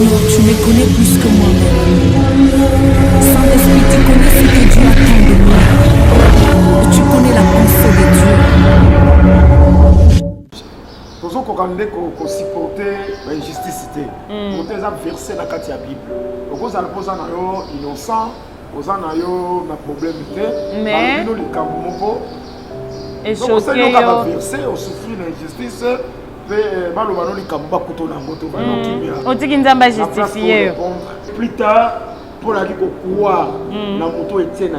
Seigneur, tu me connais plus que moi-même. Saint-Esprit, tu connais ce que Dieu attend de moi. Et tu connais la pensée de Dieu. Nous avons supporter l'injustice. Nous avons versé dans la Bible. Nous avons innocent, nous avons un problème. Mais et donc, nous avons versé, on souffre l'injustice. Plus tard, pour la croire dans moto Etienne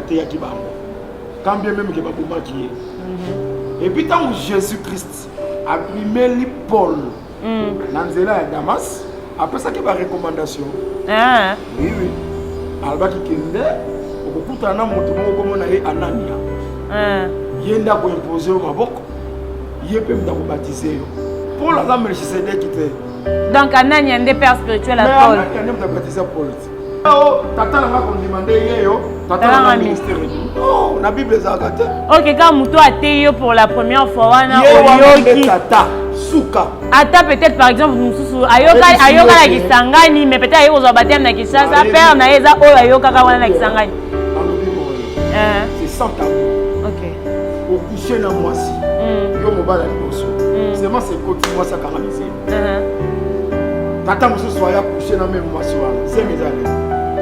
quand bien même que et puis tant Jésus-Christ a primé Paul dans Zéla Damas, après ça qu'il y a une recommandation. Oui. Alba qui kende, au bout d'un an, mon Anania. Yenda pour imposer au Mabok, Yepem da baptiser. Paul a Melchisedec qui était. Donc Anania est des pères spirituels à Paul. Anania a baptisé Paul. Oh, tata n'a pas demandé yo, tata n'a pas ministère. Non, la Bible est agate. OK, quand muto a été pour la première fois, na oyoki tata suka. Ata peut-être par exemple mususu ayoka la kisangani, mais peut-être ayoka zo baptême na Kinshasa, père na eza oyo ayoka ka wana na kisangani. C'est sans tabou. OK. Au coucher na moi si. Yo mobala liboso. Seulement c'est côté moi ça canaliser. Tata mususu soya coucher na même moi si wana. C'est mes amis.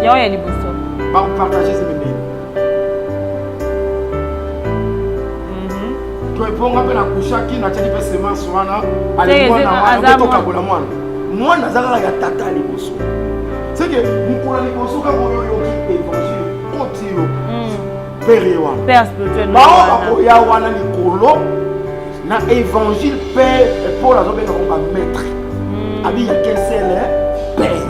Yo ya liboso. Ba partager ces médias. Tu es bon après la couche qui n'a pas fait semence wana. Allez moi na to kabola mwana. Moi nazala ya tata liboso. C'est que mukula liboso ka moyo yo ki évangile otilo. Père spirituel. Ba ya wana likolo na évangile père pour la zobe ko maître. Abi ya quel c'est le père.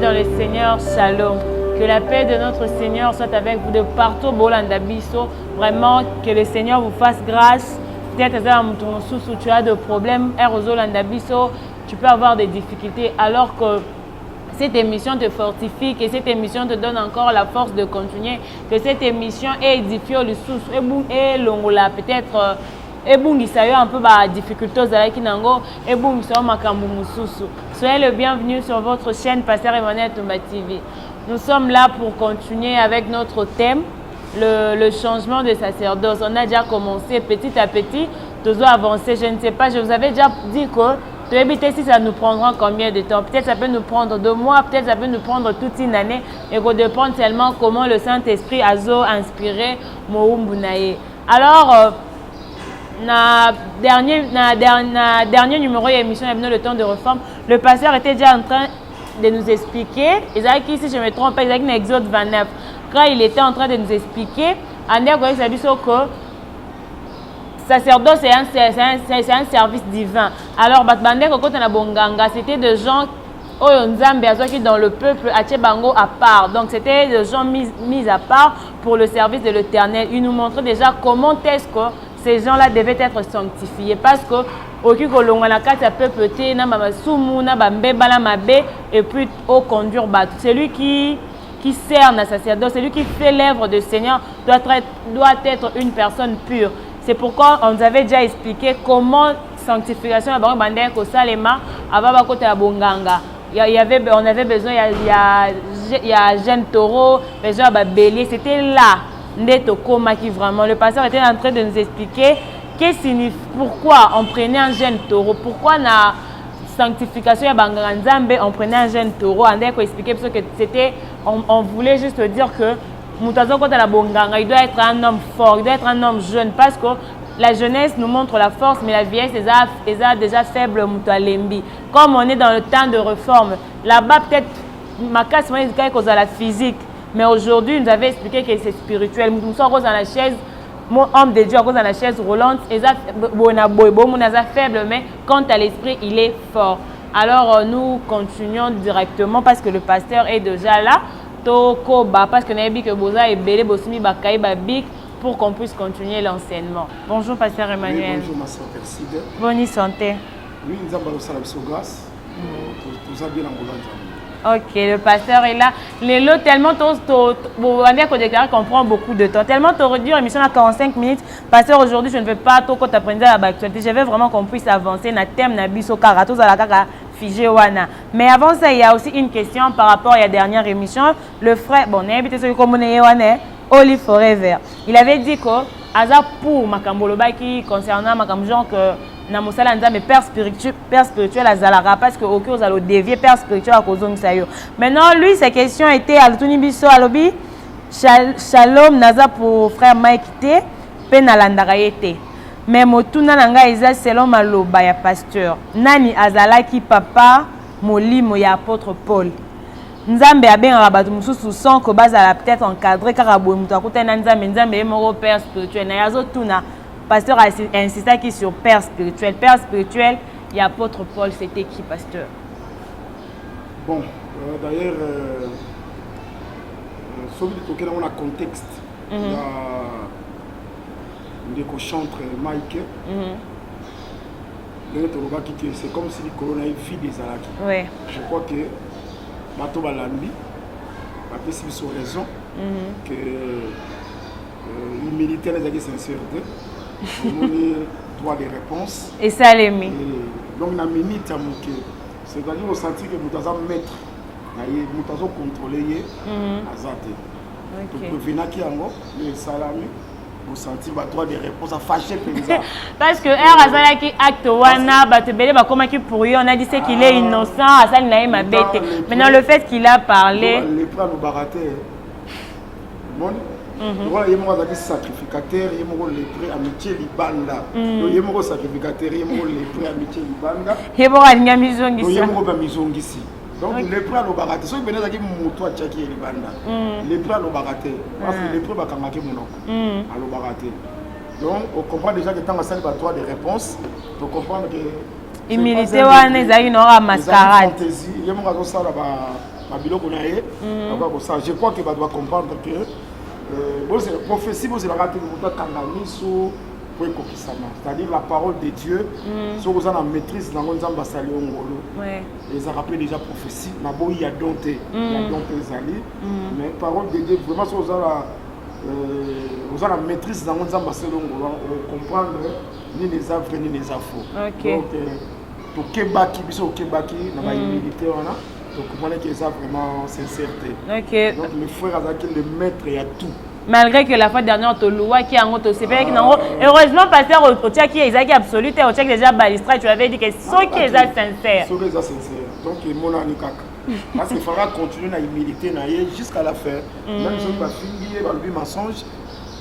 Dans le Seigneur, shalom. Que la paix de notre Seigneur soit avec vous de partout, Bolanda Bisso. Vraiment, que le Seigneur vous fasse grâce. Peut-être que tu as des problèmes, tu peux avoir des difficultés, alors que cette émission te fortifie, que cette émission te donne encore la force de continuer, que cette émission est édifiée le sous et l'ongola peut-être. Ebungisa yo un peu ba difficultés avec nango ebungisa makambu mususu. Soyez le bienvenu sur votre chaîne Pasteur Emmanuel Tumba TV. Nous sommes là pour continuer avec notre thème, le changement de sacerdoce. On a déjà commencé petit à petit, nous devons avancer. Je ne sais pas, je vous avais déjà dit que de éviter si ça nous prendra combien de temps. Peut-être ça peut nous prendre 2 mois, peut-être ça peut nous prendre toute une année. Et qu'on dépend tellement comment le Saint-Esprit a inspiré Moumbunaye. Alors, na dernier numéro de l'émission Le temps de réforme, le pasteur était déjà en train de nous expliquer, Isaac, si je ne me trompe pas, Isaac Exode 29, quand il était en train de nous expliquer, que sacerdoce c'est un service divin. Alors, c'était des gens qui dans le peuple à part. Donc c'était des gens mis à part pour le service de l'Éternel. Il nous montrait déjà comment est-ce que ces gens-là devaient être sanctifiés, parce que et puis au conduire celui qui sert dans sacerdoce, celui qui fait l'œuvre du Seigneur doit être une personne pure. C'est pourquoi on nous avait déjà expliqué comment sanctification on avait besoin, il y a jeune taureau, besoin de bélier. C'était là qui vraiment. Le pasteur était en train de nous expliquer pourquoi on prenait un jeune taureau, pourquoi la sanctification on prenait un jeune taureau. On a expliqué parce que c'était, on voulait juste dire que il doit être un homme fort, il doit être un homme jeune, parce que la jeunesse nous montre la force, mais la vieillesse est déjà faible. Comme on est dans le temps de réforme, là-bas peut-être ma casse cause à la physique, mais aujourd'hui nous avait expliqué que c'est spirituel. Nous sommes dans la chaise, mon homme de Dieu à cause de la chaise roulante, est faible, mais quant à l'esprit, il est fort. Alors nous continuons directement parce que le pasteur est déjà là. Parce que Boza est belé, pour qu'on puisse continuer l'enseignement. Bonjour pasteur Emmanuel. Oui, bonjour ma soeur, merci. Bonne santé. Oui, nous avons la grâce. Tout ça bien en Ok, le pasteur est là. Les lots, tellement on déclarer qu'on prend beaucoup de temps. Tellement tu réduit l'émission à 45 minutes. Pasteur, aujourd'hui, je ne veux pas trop t'apprendre à l'actualité. Je veux vraiment qu'on puisse avancer. Na thème, na biso, karato, zalakaka, figé, wana. Mais avant ça, il y a aussi une question par rapport à la dernière émission. Le frère, bon, on a invité celui comme on est, Oli Forever. Il avait dit que, Aza pour Makamboloba qui concernant Makam genre que na mosala nzambe père spirituel à Zalara parce que aucun aux allo dévier père spirituel à kozong sayo. Maintenant lui sa question était à Tuni biso alobi shalom naza pour frère Mike té pe na landaka yete. Mais motuna nanga eza selon maloba ya pasteur. Nani azalaki papa molimo ya apôtre Paul. Nzambe abengaka bato mususu sans que bazala peut-être encadré kaka boye mutu akutana nzambe nzambe ye moko père spirituel na yazo tuna pasteur a insisté qui sur père spirituel. Père spirituel, il y a apôtre Paul, c'était qui, pasteur? Bon, d'ailleurs, sauf que on a contexte. Il y a des chantre Mike. C'est comme si le corona vit des alaki. Oui. Je crois que Mato Balandi a fait sur raison que l'humilité les a sincérité. Droit de réponse. Et ça les mis. Donc la minute à moquer. C'est-à-dire au sentir que nous avons maître, nous avons contrôlé azate. Donc venir qui en les salami au sentir ba droit de réponse à fâcher parce que azala qui acte wana ba te belé ba comment qui pour lui on a dit c'est qu'il est innocent azali na ma bête. Maintenant le fait qu'il a parlé les prend nous barater. Voilà, il y a des sacrificateurs, il y a des prêts amitié libanda. Il y a des sacrificateurs, il y a des prêts amitié libanda. Il y a des mizongisi. Il y a des mizongisi. Donc les prêts à l'obaraté. Si vous venez avec mon tchaki libanda, les prêts à l'obaraté. Parce que les prêts à l'obaraté. À l'obaraté. Donc on comprend déjà que tant que ça n'est pas droit de réponse, on comprend que. Humilité, on est à une mascarade. Il y a des gens qui je crois qu'il va comprendre que. Prophétie, c'est-à-dire la parole de Dieu, si vous avez la maîtrise dans les ambassades, ils ont rappelé déjà prophétie, il y a dompté, mais la parole de Dieu, vraiment, si vous avez la maîtrise dans les ambassades, on comprend ni les œuvres ni les infos. Donc, pour Kebaki, dans la humilité, donc vous comprenez qu'il y a vraiment sincérité. Donc le frère Azaki, le maître, il y a tout. Malgré que la fois dernière, tu louais qui a un autre heureusement, pasteur, au tchèque qui est absolu, au tchèque déjà balistra, tu avais dit que ceux qui sont sincères. Ceux qui sont sincères. Donc il mon anikak. Parce qu'il faudra continuer à humilité jusqu'à la fin. Même si on va finir par le mensonge,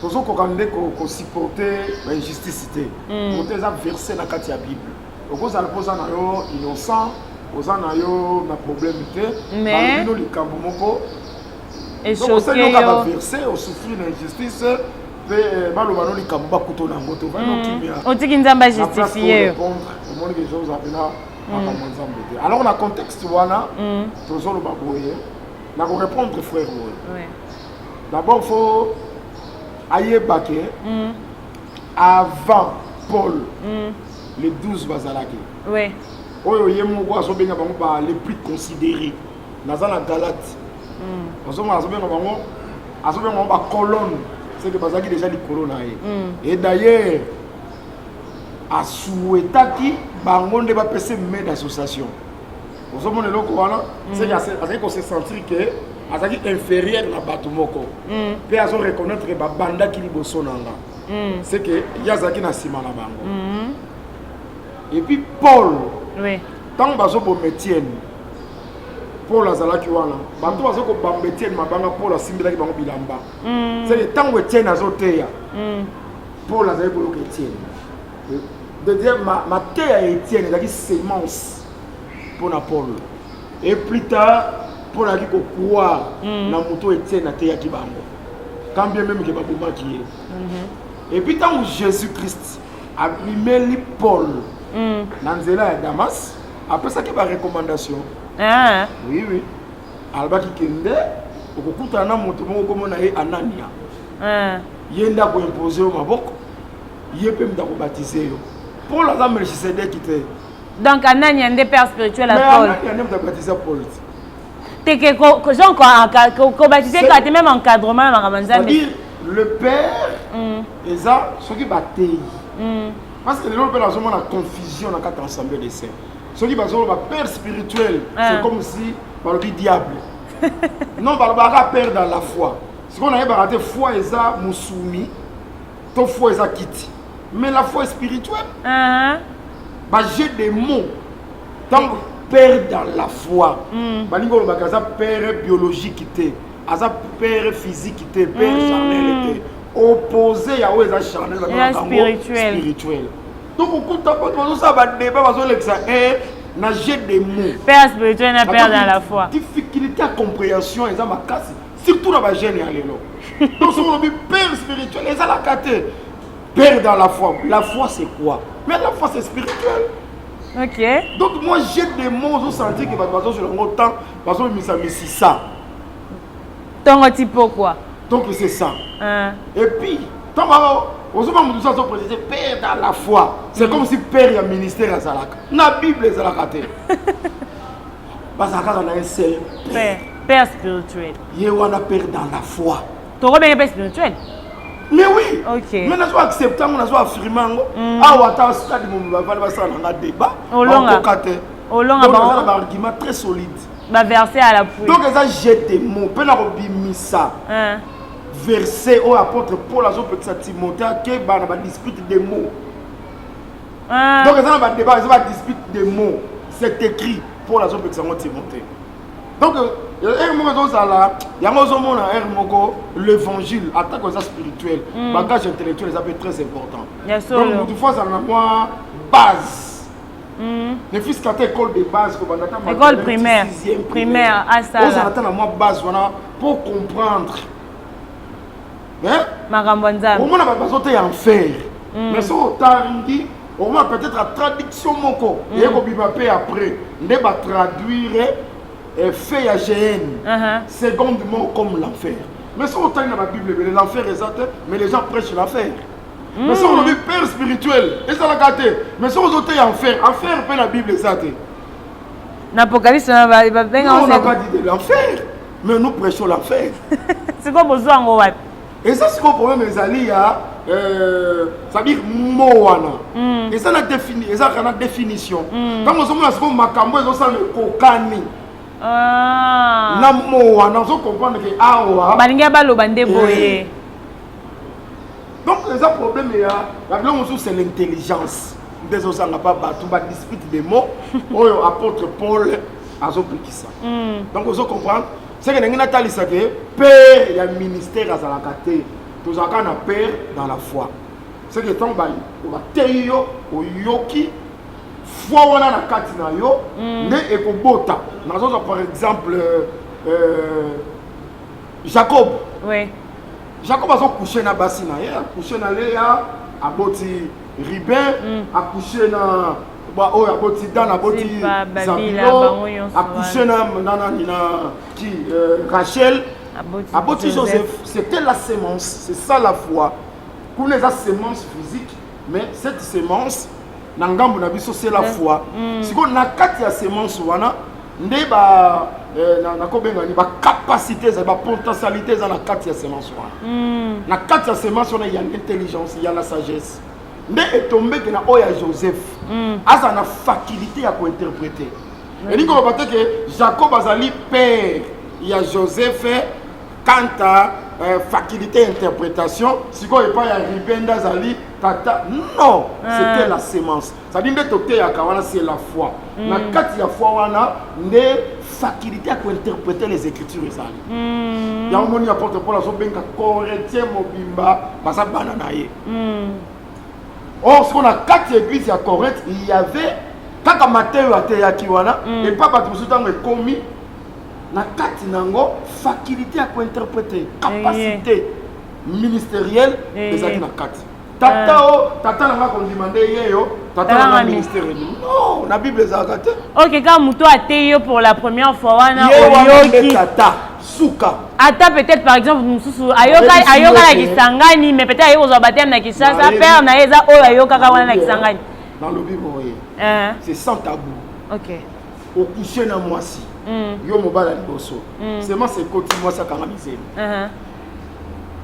pour ceux qui ont supporté l'injustice, pour les verser dans la Bible. Donc vous allez poser un innocent. Aux en ayant un problème, mais nous les cambomoko et choqué au verset au souffrir l'injustice mais malheureusement les camboba couteau na moto on dit qu'ils n'ont justifié au monde que je vous appelle alors on a contexte wana toujours le baboye na ko répondre frère d'abord il faut ayer baké avant Paul les 12 bazalaki oui. Les plus considérés dans la Galate. Colonne, c'est que déjà les colonnes. Et d'ailleurs, à Souetaki, on ne va pas passer d'association. C'est qu'on se sentir que c'est inférieur à Batumoko. Puis à reconnaître que Banda qui est Bosonanga. C'est que Yazaki na Simana Bango. Et puis Paul. Oui. Tant que vous métier, Paul Azalaki wana, bantu bazoko bambetier mabanga Paul asimbila ki bango bilamba. C'est tant que tienne azoteya. Paul Azalaki bolo que tienne. De dire ma terre Étienne est la sémence pour Paul. Et plus tard, Paul a dit qu'on croit na moto Étienne na terre ki bango. Quand bien même que babuma qui est. Et puis tant que Jésus-Christ a primé Paul. Nanzela et Damas, après ça, il y a une recommandation. Oui, oui. Alba qui kende, au coup de moto, comme on a eu Anania. Yenda pour imposer au Mabok, Yepem da baptiser. Pour la dame Melchisedec qui était Donc, Anani a des pères spirituels à Mais Paul. il y a même baptisé Paul. T'es que genre qu'on baptisé quand même encadrement dans c'est-à-dire le père et ça ceux qui battent parce que les gens peuvent avoir la confusion dans quatre ensemble de saints ceux qui battent le père spirituel c'est comme si par le diable non par le père dans la foi ce qu'on a raté foi et ça musulmi ton foi et ça quitte mais la foi est spirituelle bah j'ai des mots tant père dans la foi. Balingo le bagaza père biologique était, asa père physique était, père charnel était, opposé à oueza charnel spirituel. Donc on compte pas tout ça va débat parce que ça est n'a j'ai des mots. Père spirituel n'a père dans la foi. Difficulté à compréhension et ça m'a cassé. Surtout dans ma gêne et allélo. Donc si on dit père spirituel et ça l'a caté. Père dans la foi. La foi c'est quoi? Mais la foi c'est spirituel. Ok. Donc moi j'ai des mots où sentir que parce sur le temps parce que c'est ça. Ton type quoi? Donc c'est ça. Et puis tant on se dit ça préciser père dans la foi. C'est comme si père a ministère à Zalaka. La Bible est Zalaka. Parce qu'on a un seul père spirituel. Il y a un père dans la foi. Tu as un père spirituel? Mais oui, ok. Mais nous avons accepté, nous avons affirmé. Ah, on a un débat. On a un argument très solide. Verset à la pluie. Donc, ça jette des mots. Puis, on a ça. Verset où l'apôtre Paul a dit à Timothée qu'il y a un dispute des mots. Donc, ça a un débat, ça va dispute des mots. C'est écrit pour la zone de Timothée. Donc, il y a l'évangile, attaque aux spirituels, bagage intellectuel, ça peut être très important. Donc, toutefois, ça a une base. Les fils qui ont école de base, école primaire, à ça. On a une base pour comprendre. Marambonza. Au moins, on a besoin d'enfer. Mais si on a dit, on a peut-être la traduction moko. Et on peut après, on va traduire. Fait à GN, secondement comme l'enfer. Mais si on entend dans la Bible, l'enfer est exact, mais les gens prêchent l'enfer. Mais si on dit père spirituel, et ça l'a gâté. Mais si on entend enfer, enfer peut la Bible exacte. L'Apocalypse, on n'a pas dit de l'enfer, mais nous prêchons l'enfer. C'est quoi besoin en haut? Et ça, c'est quoi le problème, les alliés, ça veut dire Moana. Et ça, a une définition. Quand on se dit que Makambo, ils ont ça le kokani. Donc les problèmes c'est l'intelligence. Des autres n'a pas battu, on dispute des mots. Apôtre Paul a appliqué ça. Donc vous comprenez, c'est que nous avons dit que père il y a un ministère à la carte. Tous les gens ont peur dans la foi. C'est que tant on va teyo au yoki. Foi on a la carte na yo ne ekobota nazo par exemple Jacob a couché na basina a couché na Léa a boti Ribin a couché na a boti Dan a boti Zabilo a couché na qui Rachel a boti Joseph. C'était la sémence, c'est ça la foi. Pour les sémences physiques, mais cette sémence Nangambo na biso c'est la foi. Si on a quatre ya semence wana ndé ba na ko benga ni ba capacité za ba potentialité za na quatre ya semence wana. Na quatre ya semence wana il y a l'intelligence, il y a la sagesse. Ndé est tombé que na oya Joseph. Asa na faculté à interpréter. Et ni ko ba que Jacob azali père, il y a Joseph quant à faculté d'interprétation, si on n'est pas arrivé dans Zali, tata, non, c'était la sémence. Ça dit que c'est la foi. La carte de la foi, on a des facultés à interpréter les écritures. Il y a un moment où apporte pour la somme correcteur mobimba, ça bananaye. Or, ce qu'on a quatre églises à Corinthe, il y avait quand Matthieu a été akiwana et papa tout ce temps est commis. Na kati nango faculté à interpréter capacité ministérielle des amis na kati tata nanga ko demander yeyo tata nanga ministériel non la Bible est agate. OK, quand muto a été pour la première fois wana oyoki tata suka ata peut-être par exemple mususu ayoka na kisangani mais peut-être ayoka zo baptême na Kinshasa père na eza oyo ayoka ka wana na kisangani dans le Bible oui c'est sans tabou. Ok. Au coucher na mwasi. Yo mobala liboso. Seulement c'est côté moi ça kanamisé.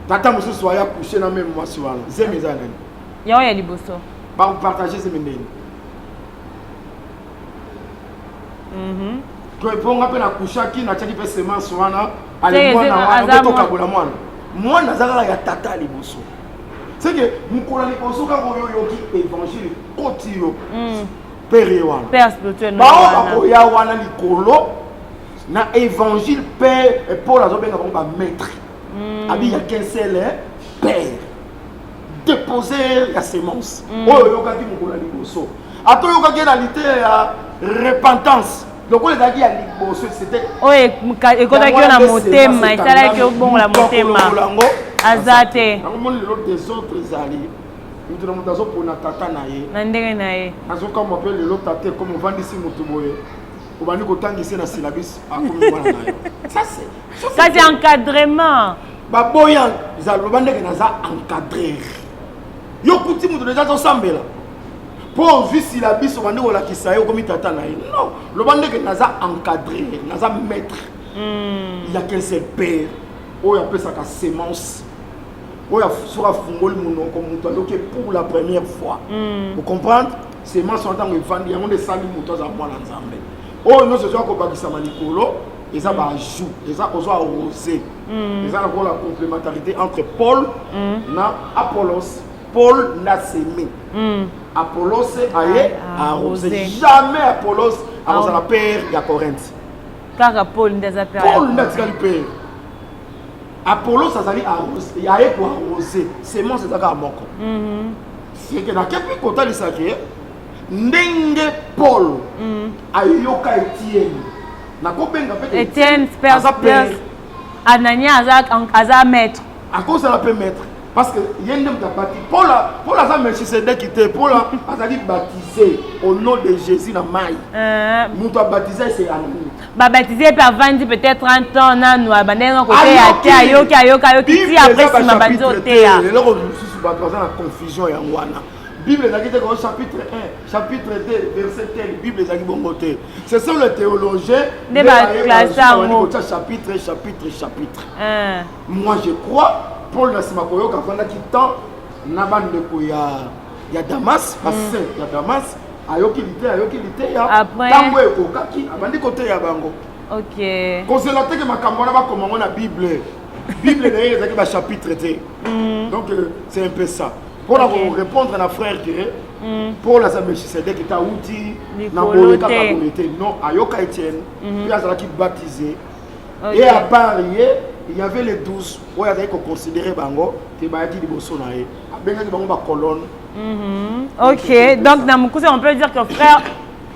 Tata musu soya coucher na même mwasi wana. Zeme za nani? Yo ya liboso. Ba partager ces menene. Ko eponga pe na coucher ki na tchaki pe semence wana. Ale mwana wana to kabola mwana. Mwana zaka ya tata liboso. C'est que mukula liboso ka yo ki évangile côté yo. Père spirituel. Ba wana likolo na évangile père et Paul azobenga ba maître. Abi ya qu'un seul père. Déposer la sémence. Oyo yoka ki mukula liboso. Ato yoka ki na lité ya repentance. Donc on les a dit à liboso c'était oye ekota ki na motema isala ki obongo la motema azate. Ngomon le des autres alliés. Nous devons nous pour na tata na ye. Na ndenge na ye. Azo comme on appelle le lot tata comme on vend ici motoboye. On va nous kotangisa na syllabus a comme voilà na yo. Ça c'est encadrement. Ba boya za lobande ke naza encadrer. Yo kuti mutu déjà zo sambela. Pour vu syllabus on va nous la kisayo comme tata na ye. Non, lobande ke naza encadrer, naza maître. Il y a qu'un seul père. Oh, il appelle ça la sémence. Oh, il sera fumol mon comme pour la première fois. Vous comprenez? Sémence en tant que fan, il y a un des salis moutons à moi l'ensemble. Oh, non, ce soit comme ça manicolo, et ça va jouer, et ça va arroser. Et ça va la complémentarité entre Paul et Apollos. Paul n'a sémé. Apollos a arrosé. Jamais Apollos a arrosé la paire de Corinthe. Car Paul n'a pas Paul n'a pas paire. Apollo ça s'allie arroser, il y a pour arroser, c'est moi c'est ça qui a moko. C'est que dans quel côté il s'agit, ndenge Paul ayoka Étienne. Na ko benga peut Étienne père Anania aza maître. À cause de la peut maître parce que yendem ta baptisé Paul a Melchisedec qui était Paul a dit baptisé au nom de Jésus na mai. Nous t'a baptisé c'est Anania. Ba baptisé par 20 peut-être 30 ans na nous abandenga côté ayoka ti après si ma baptisé au théa. Et là on sous baptisé la confusion ya ngwana. Bible ezaki te ko chapitre 1, chapitre 2, verset 1, Bible ezaki bongote. Ce sont les théologiens de ba classe en chapitre. Moi je crois Paul na sima koyoka fanda ki temps na bande ko ya Damas parce que ya Damas ayoki lité ya tango ekokaki abandi côté ya bango. OK. Konzela te ke makambo na ba komango na Bible. Bible na ezaki ba chapitre te. Donc c'est un peu ça. Pour répondre à la frère que Paul a Melchisedec qui a outil na boleka kabonete non ayoka Étienne puis azala ki baptisé et à part il y avait les 12 où il y avait qu'on considérer bango que ba yaki liboso na ye abengaki bango ba colonne. OK, donc dans mon coup on peut dire que frère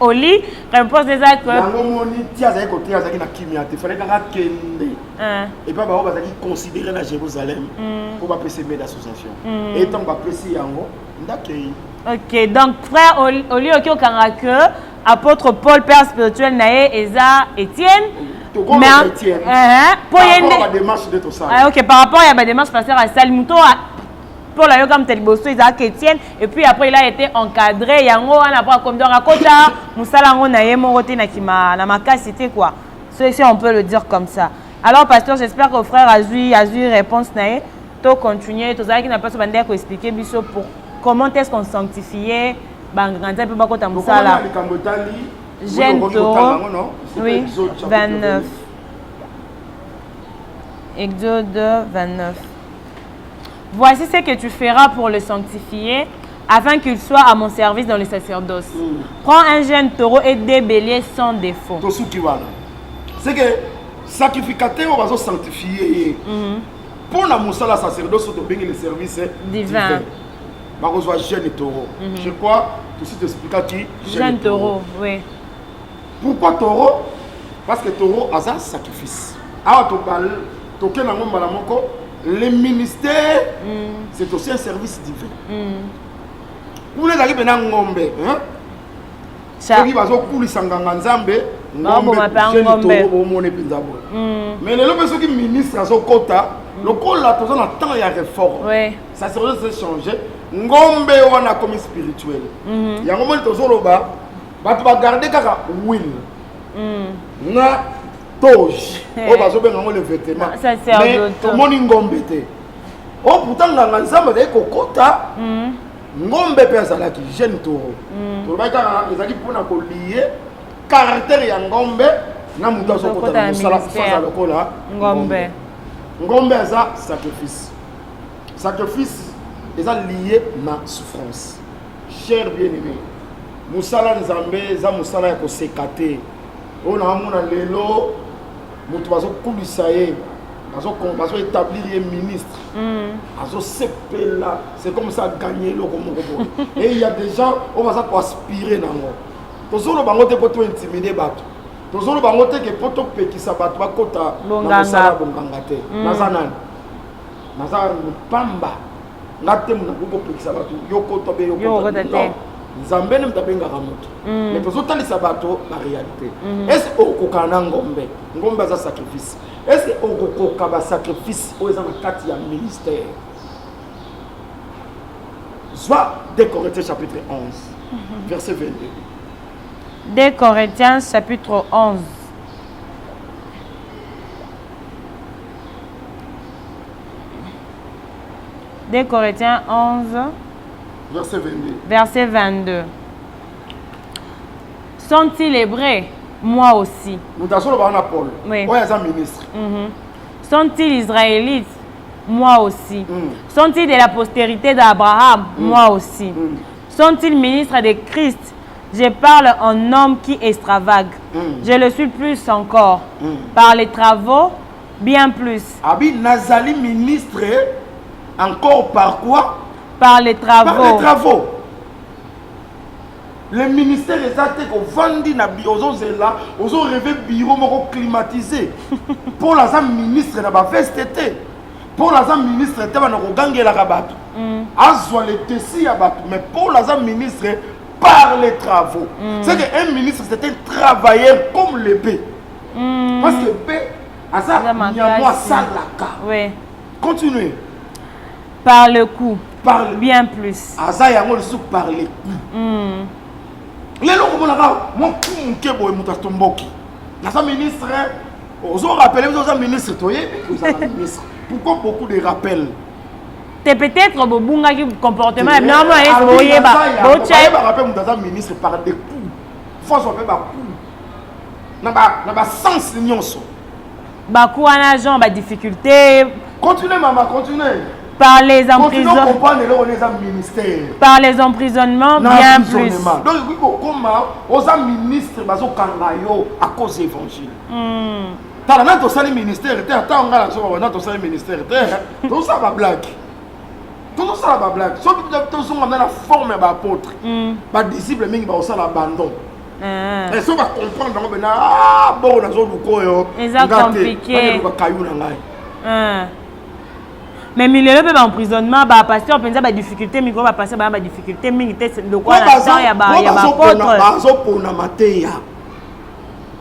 Oli repose déjà que bango moni ti azali côté azaki na kimia te fallait kaka kende et pas bango bazaki considérer na Jérusalem pour ba passer d'association et tant ba passer yango ndakei. OK, donc frère Oli OK okanga que apôtre Paul père spirituel nae eza Étienne. Mais Étienne. Pour la démarche de tout ça. OK, par rapport à la démarche pasteur à Salimuto pour la yoga mteliboso Isaac Étienne et puis après il a été encadré yango ana pas comme donc à kota musala ngo na yemo roté na kima na makasi c'était quoi. Si on peut le dire comme ça. Alors pasteur, j'espère que le frère a eu réponse nae. To continuer to ça qui n'a pas besoin de expliquer biso pour comment est-ce qu'on sanctifiait bangranza pe bakota musala. Jeune Taureau, oui, 29. Exode 29. Voici ce que tu feras pour le sanctifier, afin qu'il soit à mon service dans le sacerdoce. Prends un jeune taureau et des béliers sans défaut. C'est que sacrificateur va se sanctifier. Pour la moussala sacerdoce, tu bénis le service divin. Va recevoir jeune taureau. Je crois que si tu expliques qui jeune taureau, oui. Pourquoi taureau? Parce que taureau a un sacrifice. Alors, le ministère, c'est aussi un service divin. Vous les avez bien ngombe, hein? Ça. Qui va se couler sanganga nzambe, ngombe, jeune taureau, omone pinzabo. Mais les gens qui ministrent à son quota, le col là, tout ça, temps il y a réforme. Oui. Ça se changer. Ngombe wana comme spirituel. Il y a un moment où bato bagarde kaka will na toge oyo bazobenga yango le vêtement mais tomoni ngombe te oyo pourtant nganga nzambe azali kokota ngombe mpe azalaki jeune toro tolobaki kaka ezalaki mpona kolie caractère ya ngombe na moto azokota na mosala saza lokola ngombe aza sacrifice eza lié na souffrance. Cher bien-aimé, mosala nzambe eza mosala ya koseka te oyo naamona lelo moto bazokulisa ye bazoétablir ye ministre azosepela c'est comme ça gagner eloko moko boye et il y a des gens oyo baza koaspire nango tozoloba bango te mpo tointimide bato tozoloba bango te ke mpo topekisa bato bakota na mosala bonganga te naza nani naza pamba nga te mona kokopekisa bato yokota be yokota te nzambe ne mtabengaka moto mais tozotalisa bato baréalité est-ce okokoka na ngombe aza sacrifice est-ce okokoka basacrifice oyo eza na kati ya ministère soit 2 Corinthiens chapitre 11 verset 22 2 Corinthiens chapitre 11 2 Corinthiens 11 verset 22 Sont-ils hébreux? Moi aussi. Oui. Sont-ils israélites? Moi aussi. Sont-ils de la postérité d'Abraham? Moi aussi. Sont-ils ministres de Christ? Je parle en homme qui extravague. Je le suis plus encore. Par les travaux, bien plus. Abi Nazali ministre, encore par quoi? Par les travaux. Par les travaux. Le ministère est athée qu'on vendit na biozo zela, ozo rêvé bureau moko climatisé. Pour la ministre na ba vestete. Pour la ministre te ba na ko gangela ka bato. Azwa le tessi ya bato, mais pour la ministre par les travaux. C'est que un ministre c'est un travailleur comme le B. Parce que B asa nyamwa salaka. Oui. Continuez. Par le coup. Par bien plus. Asa yango le sou par les coups. Lelo komonaka mon coup boye mutatomboki. Nasa ministre, ozo rappeler ozo ministre toye, ozo ministre. Pourquoi beaucoup de rappels? C'est peut-être bobunga qui comportement normalement est boye ba. Boche ba rappel mutaza ministre par des coups. Faut so pe ba coup. Na ba sens nyonso. Ba coup ana genre ba difficulté. Continuez maman, continuez. Par les emprisonnements. Par les emprisonnements, bien plus. Donc, comment aux ministres à cause de l'évangile. T'as un autre ministère, t'as un autre ministère, tout ça va blague. Tout ça va blague. Sauf que tout ça va la forme d'apôtre. Pas disciple, mais il va aussi l'abandon. Et ça va comprendre, ah, bon, on a besoin de compliqué. Mais milele pe ba emprisonnement ba pasteur penza ba difficulté micro ba passer ba difficulté mingi te le quoi la temps ya ba apôtre bazo pona mateya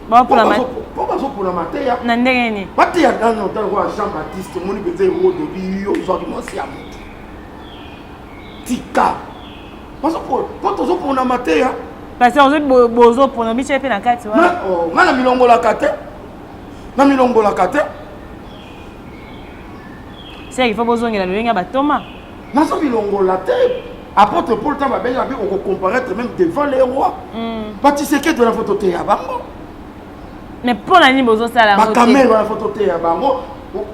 ba pona mateya bazo pona mateya na ndenge ni mateya dans notre roi Jean Baptiste moni penza ro de bio zo di mosi ya moto tika bazo pona mateya parce que ozo bozo pona biche pe na kati wa na milongola kate il faut besoin de la batoma. Non, ça milongola te. Apôtre Paul t'a bien appris qu'on comparaître même devant les rois. Pas tu sais que de la photo te ya bango. Mais pour la ni besoin ça la moto. Ma caméra la photo te ya bango.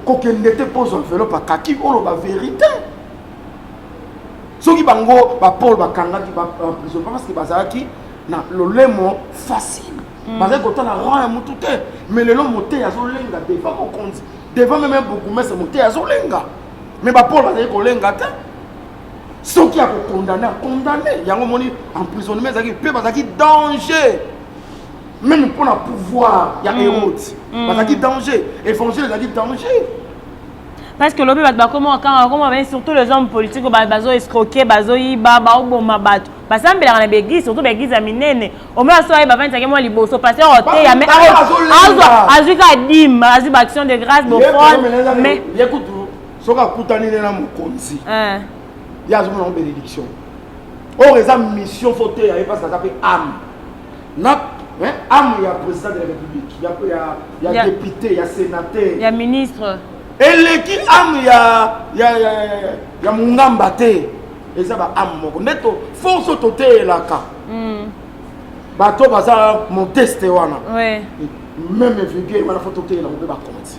Kokende te pose enveloppe pa kaki on la vérité. Soki bango ba Paul ba kanga ki ba en prison parce que bazaki na le lemo facile. Bazaki ko tana rang ya mutu te. Mais le lomo te ya zo lenga devant ko konzi. Devant même beaucoup, mais c'est monté à Zolenga. Mais Paul va dire que Lenga, ceux qui ont condamné, il y a un moment emprisonnement, il y a un danger. Même pour le pouvoir, il y a un Hérode. Il y a un danger. L'évangile, il y a un danger. Parce que l'objet va comment surtout les hommes politiques, ils escroquer, ils parce que les gens qui surtout les églises aminées, au moins ça ils vont faire moi liboso parce que il y a mais azuka dim, azuka action de grâce mais écoute, soka kutani na mokonzi. Il y a une bénédiction. Or les mission faut parce que ça s'appelle âme. âme, il y a président de la République, il y a député, il y a sénateur, il y a ministre. Et l'équipe âme, il y a mon âme batté. Et ça va âme mon neto force toté la ka. Bato baza mon test wana. Oui. Même vulgaire, il faut toté la on peut pas commenter.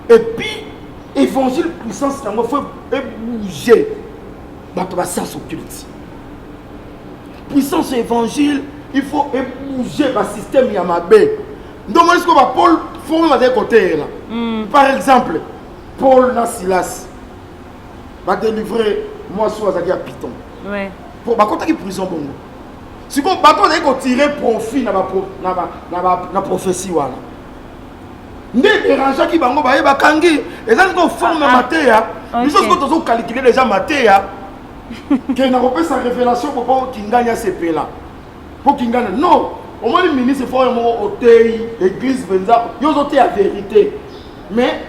Et puis évangile puissance il faut bouger. Bato ba sens occulte. Puissance évangile, il faut bouger le système Yamabé. Donc, est-ce que Paul faut à des côtés là. Par exemple, Paul Nasilas va délivrer moi sur à Python. Ouais. Pour ba côté prison bon. Si qu'on bateau d'aller tirer profit na prophétie wala. Ne dérange qui bango ba kangi, et ça nous forme matéa. Nous sommes tous calculer les gens matéa. Qu'il n'a pas sa révélation pour qu'il gagne ces pays là. Pour qu'il gagne. Non. Au moins le ministre faut un mot au thé, l'église, il y a la vérité. Mais,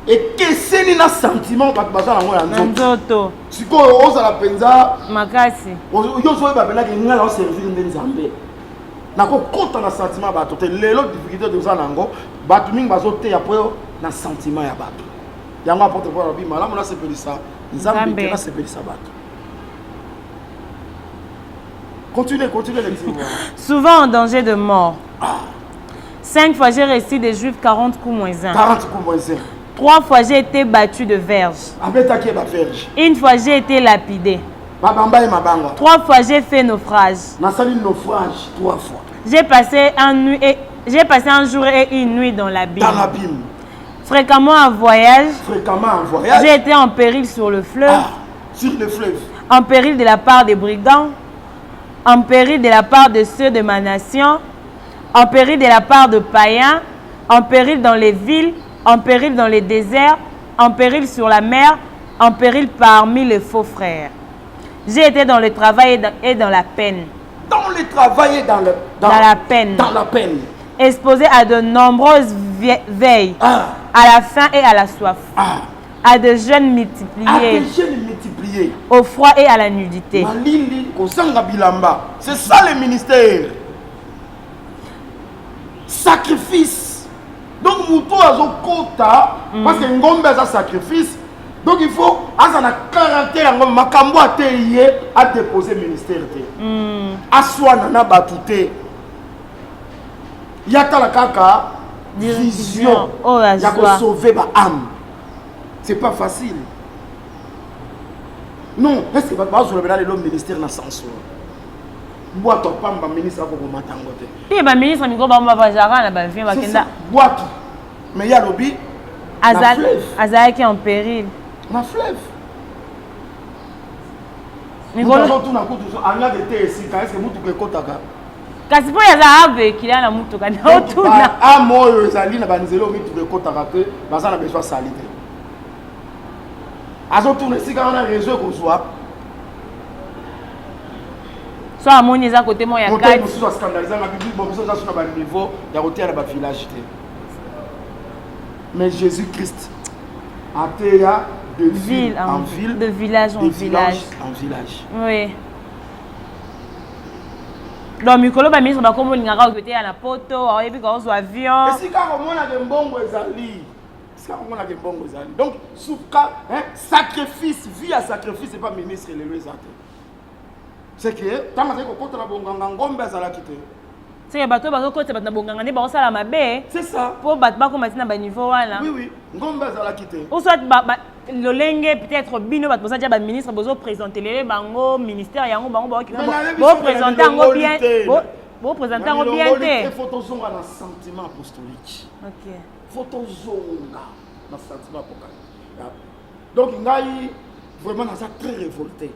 et que c'est un sentiment quand tu vas à Nzoto. Si tu oses à la penza, Makasi. il y a un service de Zambé. Na ko kota na sentiment ba tote lelo difficulté de ça nango batu mingi bazote après na sentiment ya batu. Yango apporte pour la vie malamu na sepeli ça. Nzambe na sepeli ça batu. Continuez les petits. Souvent en danger de mort. 5 fois j'ai reçu des Juifs 40 coups moins 1. 40 coups moins 1. 3 fois j'ai été battu de verge. Une fois j'ai été lapidé. 3 fois j'ai fait naufrage. 3 fois. J'ai passé un jour et une nuit dans l'abîme. Fréquemment en voyage. J'ai été en péril sur le fleuve. Sur le fleuve. En péril de la part des brigands. En péril de la part de ceux de ma nation, en péril de la part de païens, en péril dans les villes, en péril dans les déserts, en péril sur la mer, en péril parmi les faux frères. J'ai été dans le travail et dans la peine. Dans le travail et dans la peine. Dans la peine. Exposé à de nombreuses veilles, à la faim et à la soif. À de jeûnes multipliés. Au froid et à la nudité. C'est ça le ministère. Sacrifice. Donc, Mouto a son quota. Parce que Ngombe a un sacrifice. Donc, il faut, à sa caractère, Makambo a déposé le ministère. Aswa nana batute. Yata la kaka. Vision. Il y a sauver ma âme. C'est pas facile. Non, est-ce que le ministère n'a sens? Boîte au pamba ministre pour m'attendre. Et le ministre Miko Bamba Vajara n'a vu Wakenda. Boîte. Mais il y a lobby. Azal qui est en péril. Ma fleuve. Nous avons tout un de thé ici. Est-ce que vous avez kotaka? Kasi po yaza véhicule na mutuka na otuna. Ah moi ezali na banzelo mi tu kotaka te, baza na besoin salite. Azo tourner si quand on a réseau qu'on soit. Soit amoni eza côté mo ya kati. Nous sommes scandalisés na bibi bon besoin ça na ba niveau ya côté na ba village te. Mais Jésus-Christ a été de ville en ville, de village en village. Oui. Donc mikolo ba ministre ba komo lingaka côté ya na poto, et puis quand on avion. Et si quand on a des mbongo ezali. Donc, sacrifice, vie à sacrifice, c'est pas ministre le résultat. C'est que, tant que tu as un ngombe à la quitter. C'est que bateau bateau côté batna bonganga ne ba osala mabe. C'est ça. Pour battre ba comme na ba niveau wana. Oui, ngombe à la quitter. Ou soit le lenge peut-être bino battre ça dia ba ministre bozo présenter les bango ministère yango bango ba qui bo présenter ngo bien. Bo présenter ngo bien té. Il faut toujours un sentiment apostolique. OK. Photo zonga dans le sentiment apocalyptique. Donc il y vraiment dans ça très révolté.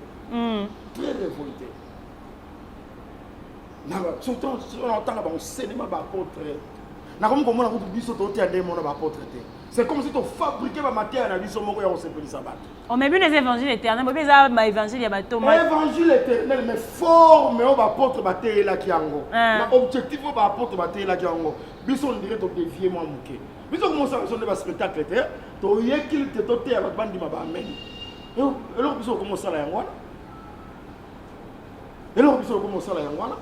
Très révolté. Surtout on entend là-bas on cinéma apôtre. Na comme comment on dit ça tout est mon apôtre. C'est comme si tu fabriquais ma matière à biso moko ya on s'appelle ça. On met bien les évangiles éternels, mais ça ma évangile ya ba Thomas. Évangile éternel mais forme on va apôtre baté là qui ango. Na objectif on va apôtre baté là qui ango. Biso on dirait to dévier moi muké. Biso commence à sonner ba spectacle té, to yekil te toté avec bandi ma ba amen. Et alors biso commence à la yango. eloko biso lokomo osala yango wana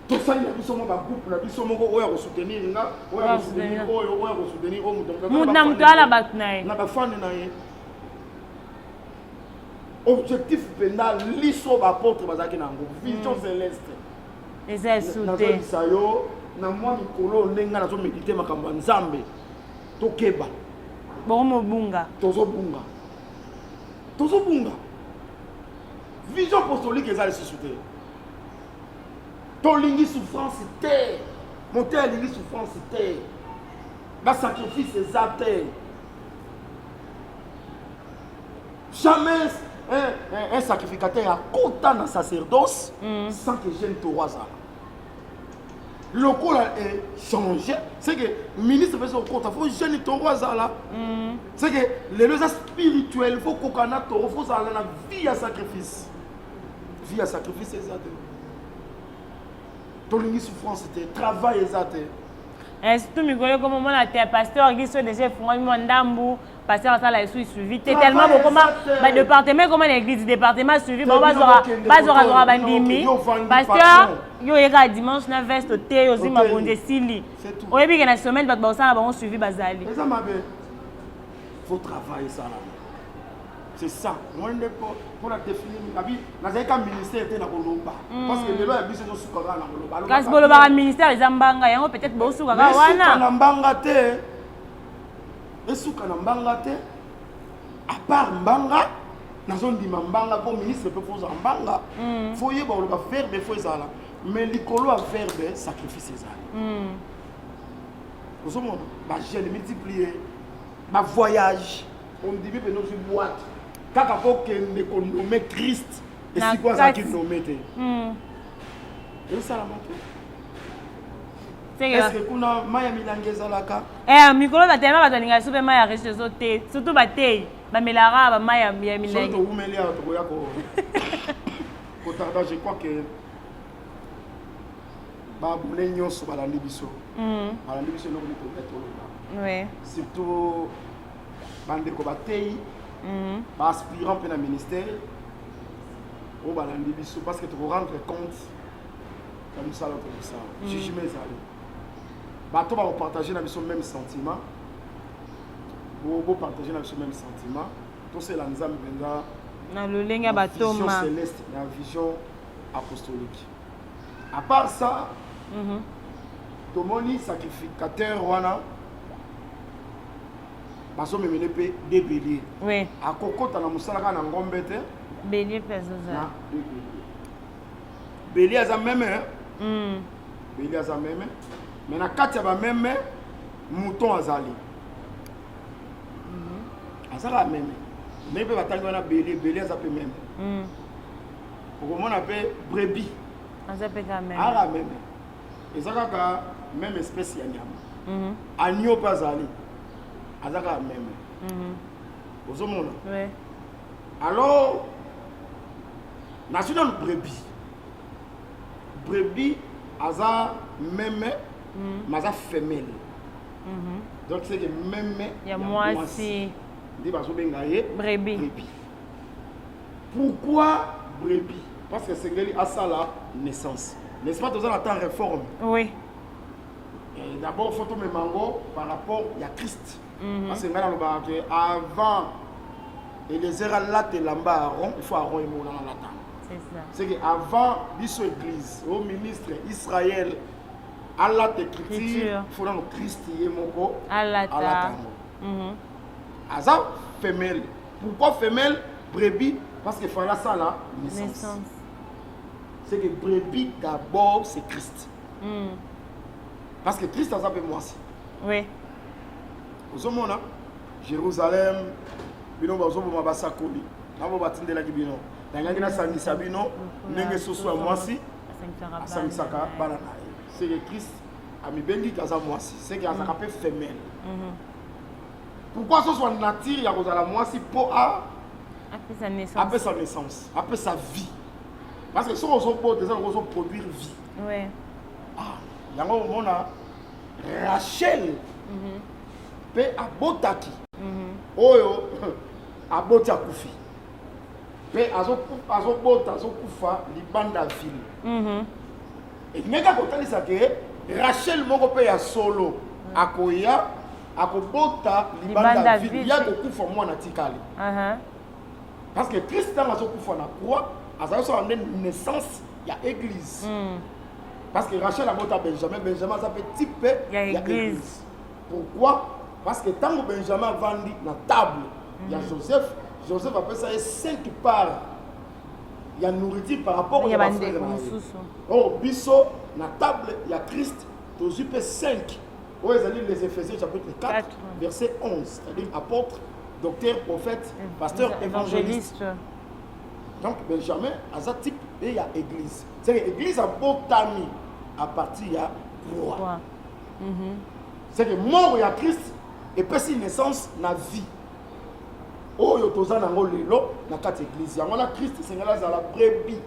tosali na biso mo bagroupe na biso moko oyo akosoutenir nga oyo akosoutenir oyo oyo akosoutenir oyo mutu na mutu ala bato na ye na bafani na ye objectif mpenza liso baapôtre bazalaki na yango vision céleste eza esu te nazobisa yo na mwa mikolo ndenge nazomedite makambo ya nzambe tokeba bokomobunga tozobunga vision apostolique eza lisusu te tolingi souffrance te moto alingi souffrance te basacrifice eza te jamais un sacrificateur akota na sacerdoce sans que jeune toro azala lokola changé c'est que ministre pesa okota fo jeune toro azala c'est que lelo eza spirituel fo kokana toro fo zala na vie ya sacrifice eza te tolingi souffrance te travail eza te surtout mikolo comme omona te pasteur giso déjà efungwami mwa ndambu pasteur asala esu suivi te tellement bokoma badépartement ekoma na église département suivi bango bazwaka bandimi pasteur yo oyeka dimanche na veste te ozima bonze esili oyebike na semaine bato bakosala bango suivi bazali eza mabe faut travailler ça là c'est ça moi nde pour la définir abi nazali ka ministère te na koloba parce que lelo ya biso ezosukaka na koloba kasi bolobaka ministère eza mbanga yango peut-être bosukaka wana na mbanga te esuka na mbanga te à part mbanga nazondima mbanga po ministre pe fozala mbanga fo yeba oloba verbe fo ezala mais likolo ya verbe sacrifice ezala ozomona bagene multiplier bavoyage ondimi mpe nozwi boite kaka kokende konome Christ esiko azalaki nome te esalama te est-ce que kuna mai ya milangi ezalaka mikolo batema bato alingaka so mpe mai ya riche ezo te surtout batei bamelaka bamai ya milangi toumeli awa tokoya kotarda je crois que babule nyonso balandi biso eloko nitoya toloba surtout bandeko batei baaspirant mpe na ministère oyo balandi biso parce que tokorendre compte ya mosala tokosala jugement ezali bato bakopartage na biso même sentiment bopartage na biso même sentiment tosala nzambe mpenza na lolenge ya batoma vision céleste na vision apostolique à part ça tomoni sacrificateur wana bazomemene mpe de bélier akokota na mosala kaka na ngombe te bélier mpe azoza bélier aza meme bélier aza meme mais na kati ya bameme mouton azali azaka meme ndenge mpe batangi wana bélier aza mpe meme okomona mpe brebis aza mpe ka meme aka meme eza kaka même espèce ya nyama agneau mpe azali azaka meme ozomona alors national brebis aza meme mais aza femelle donc c'est que meme ya mwasi nde bazobenga ye brebis pourquoi brebis parce que sengeli asala naissance n'est-ce pas toza na temps réforme d'abord faut tomber mango par rapport à Christ parce que avant Eliezer late lamba Aaron il faut Aaron et Mouna dans la temps c'est que avant biso église au ministre Israël à la écriture il faut dans Christ y moko à la Aza femelle pourquoi femelle brebis parce que fallait ça là naissance c'est que brebis d'abord c'est Christ parce que Christ a appelé moi aussi. Oui. Vous avez Jérusalem, bino bazo bo mabasakoli. Nabo batindela ki bino. Dangangi na sangisa bino, ndenge soso ya mwasi. Asangisaka bana na ye. C'est que Christ a mis bengi kaza mwasi. C'est que azaka pe femelle. Pourquoi ce soit nature ya kozala mwasi po a après sa naissance. Après sa naissance, après sa vie. Parce que si on peut déjà on produire vie. Oui. Yango mona Rachel pe abotaki oyo aboti akufi mpe azobota azokufa libanda ville elingi kotalisa ke Rachel moko mpe ya solo akoya akobota libanda ville ya kokufa mwana tikali parce que Christ ntango azokufa na croix azali so ande naissance ya église parce que Rachel abota Benjamin aza mpe type ya église. Pourquoi? Parce que ntango Benjamin avandi na table ya Joseph apesa ye 5 parts ya nourriture par rapport ya bafrère na ye. Oh biso na table ya Christ tozwi mpe 5 oyo ezali les Éphésiens chapitre 4 verset 11, c'est-à-dire apôtre, docteur, prophète, pasteur, évangéliste. Donc Benjamin aza type et ya église. C'est que l'église a botami à partir ya croix. C'est que mort ya Christ et pesi naissance na vie. Oyo toza nango lelo na kati église. Yango na Christ sengala za la brebis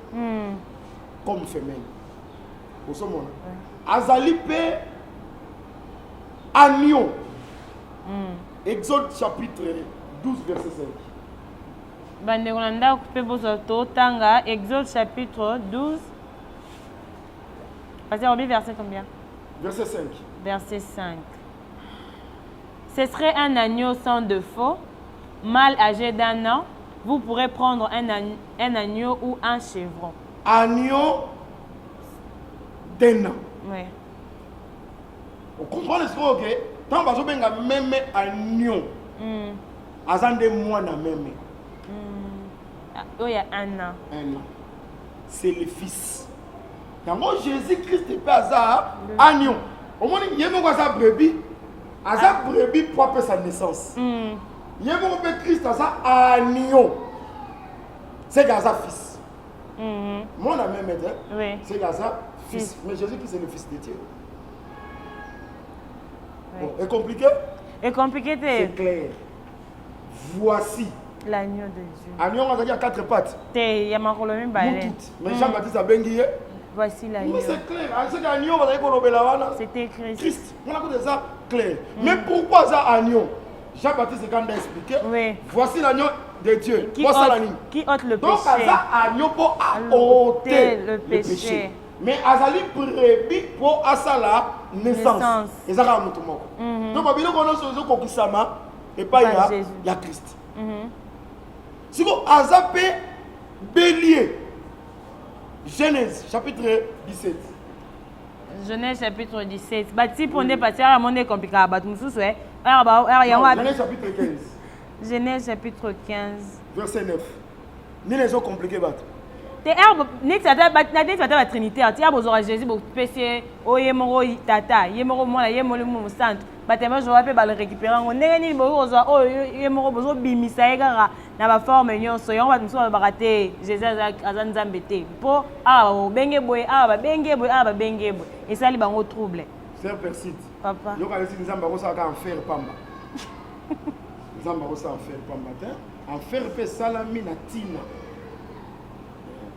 comme femelle. Au somona. Azali pe agneau. Exode chapitre 12 verset 5. Bandeko na ndako pe boso totanga Exode chapitre 12. Vas-y, on verset combien? Verset 5. Verset 5. Ce serait un agneau sans défaut, mâle âgé d'1 an. Vous pourrez prendre un agneau ou un chevreau. Agneau d'1 an. Oui. Vous comprenez ce que c'est? Tant que vous avez même agneau, azande mwana même. Il y a 1 an. 1 an. C'est le fils. Dans Jésus-Christ est pas ça, agneau. Au moins, il y a un brebis. Aza brebis pour sa naissance. Il y a un Christ, aza agneau. C'est Gaza fils. Mon ami même, c'est Gaza fils. Mais Jésus-Christ c'est le fils de Dieu. Bon, est compliqué? Est compliqué. C'est clair. Voici l'agneau de Dieu. Agneau, on a dit à 4 pattes. Il y a ma colombe balai. Mais Jean-Baptiste a bengi. Voici l'agneau. Mais c'est clair. C'est l'agneau, on a dit c'était Christ. Christ. On a dit ça clair. Mais pourquoi ça agneau? Jean-Baptiste quand a expliqué. Oui. Voici l'agneau de Dieu. Qui ôte le péché. Donc ça agneau pour ôter le péché. Mais azali brebis pour asala naissance. Et ça va mutu moko. Donc babilo kono sozo kokisama et pas ya Christ. Si vous azapé bélier. Genèse chapitre 17. Genèse chapitre 17. Bati pour ne pas tirer monde compliqué à battre mususu Genèse chapitre 15. Genèse chapitre 15 verset 9. Ni les ont compliqué battre. Te herbe ni tata la trinité ati abozora Jésus bo pese oyemoro tata yemoro mwana yemolo mu santo batema jo wape ba le récupérer ngo ndenge ni bo ozo yemoro bozo bimisa yekara na ba forme nyonso yango batmuso ba raté Jésus azanzambe te po awa benge boy awa benge boy et ça li bango trouble. Sœur Perside. Papa. Yo ka lesi nzamba ko sa ka en faire pamba. Nzamba ko sa en faire pamba te. En faire pe salami na tina.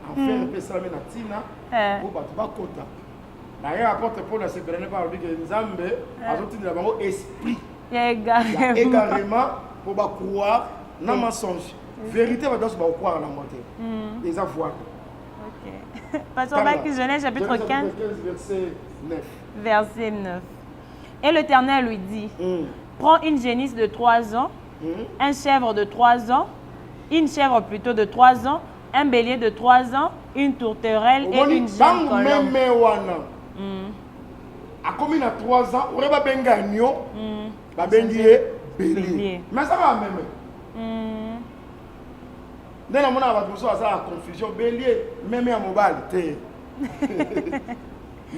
En faire pe salami na tina. Pour batu ba kota. D'ailleurs apôtre Paul a séparé par lui que nzambe azotinda bango esprit. Également pour ba croire na mensonge. Vérité va doit se croire la moitié. Les avoir. OK. Passons à Genèse chapitre 15 verset 9. Verset 9. Et l'Éternel lui dit, prends une génisse de 3 ans, un chèvre de 3 ans, une chèvre plutôt de 3 ans, un bélier de 3 ans, une tourterelle et une jeune colombe. A combien de 3 ans, on va benga agneau, va bengi bélier. Mais ça va même. Dès la monnaie, on va avoir confusion. Bélier, même à mobile,